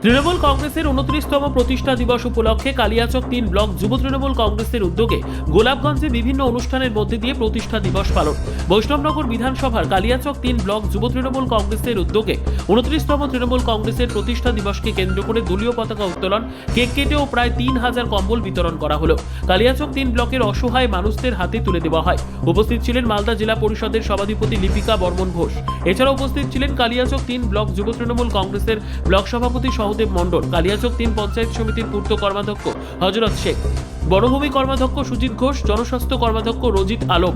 তৃণমূল কংগ্রেসের 29তম প্রতিষ্ঠা দিবস উপলক্ষে কালিয়াচক 3 ব্লক যুব তৃণমূল কংগ্রেসের উদ্যোগে গোলাপগঞ্জে বিভিন্ন অনুষ্ঠানের মধ্যে দিয়ে প্রতিষ্ঠা দিবস পালন। বৈষ্ণবনগর বিধানসভার কালিয়াচক 3 ব্লক যুব তৃণমূল কংগ্রেসের উদ্যোগে 29তম তৃণমূল কংগ্রেসের প্রতিষ্ঠা দিবসকে কেন্দ্র করে দলীয় পতাকা উত্তোলন, কেক কেটে ও প্রায় 3000 কম্বল বিতরণ করা হলো। কালিয়াচক 3 ব্লকের অসহায় মানুষদের হাতে তুলে দেওয়া হয়। উপস্থিত ছিলেন মালদা জেলা পরিষদের সভাধিপতি লিপিকা বর্মন ঘোষ। এছাড়া উপস্থিত ছিলেন কালিয়াচক 3 ব্লক যুব তৃণমূল কংগ্রেসের ব্লক সভাপতি সহদেব মণ্ডল, কালিয়াচক 3 পঞ্চায়েত সমিতির পূর্ত কর্মাধ্যক্ষ হযরত শেখ, বনভূমি কর্মাধ্যক্ষ সুজিত ঘোষ, জনস্বাস্থ্য কর্মাধ্যক্ষ রজিত আলম,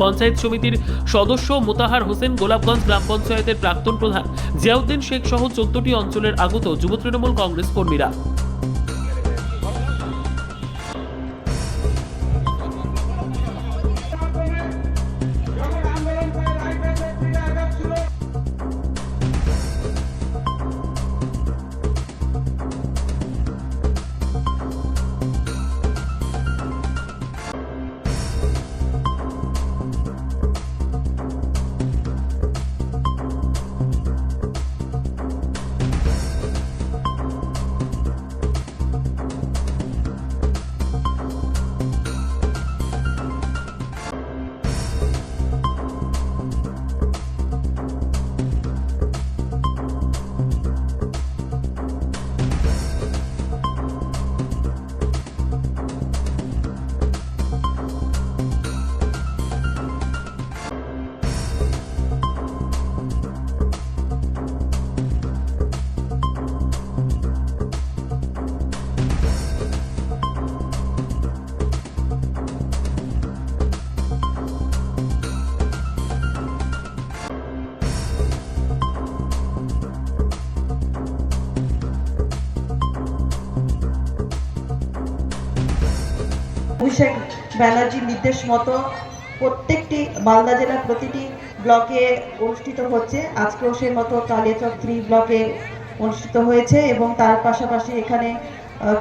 পঞ্চায়েত সমিতির সদস্য মোতাহার হোসেন, গোলাপগঞ্জ গ্রাম পঞ্চায়েতের প্রাক্তন প্রধান জিয়াউদ্দিন শেখ সহ 14টি অঞ্চলের আগত যুব তৃণমূল কংগ্রেস কর্মীরা। অভিষেক ব্যানার্জির নির্দেশ মতো প্রত্যেকটি মালদা জেলার প্রতিটি ব্লকে অনুষ্ঠিত হচ্ছে। আজকেও সেই মতো কালিয়াচক 3 ব্লকে অনুষ্ঠিত হয়েছে এবং তার পাশাপাশি এখানে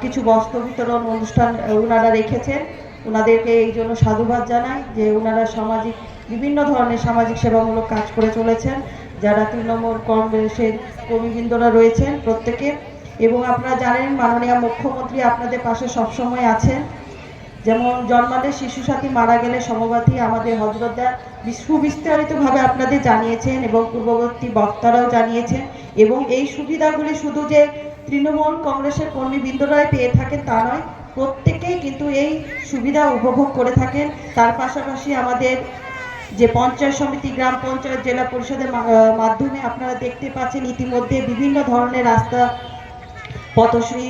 কিছু বস্ত্র বিতরণ অনুষ্ঠান ওনারা রেখেছেন। ওনাদেরকে এই জন্য সাধুবাদ জানাই যে ওনারা সামাজিক বিভিন্ন ধরনের সামাজিক সেবামূলক কাজ করে চলেছেন, যারা তৃণমূল কংগ্রেসের কর্মীবৃন্দরা রয়েছেন প্রত্যেকে। এবং আপনারা জানেন মাননীয় মুখ্যমন্ত্রী আপনাদের পাশে সবসময় আছেন। যেমন জন্মালে শিশু সাথী, মারা গেলে সমবাতি আমাদের হযরতদা সুবিস্তারিতভাবে আপনাদের জানিয়েছেন এবং পূর্ববর্তী বক্তারাও জানিয়েছেন। এবং এই সুবিধাগুলি শুধু যে তৃণমূল কংগ্রেসের কর্মীবৃন্দরাই পেয়ে থাকেন তা নয়, প্রত্যেকেই কিন্তু এই সুবিধা উপভোগ করে থাকেন। তার পাশাপাশি আমাদের যে পঞ্চায়েত সমিতি, গ্রাম পঞ্চায়েত, জেলা পরিষদের মাধ্যমে আপনারা দেখতে পাচ্ছেন ইতিমধ্যে বিভিন্ন ধরনের রাস্তা, পথশ্রী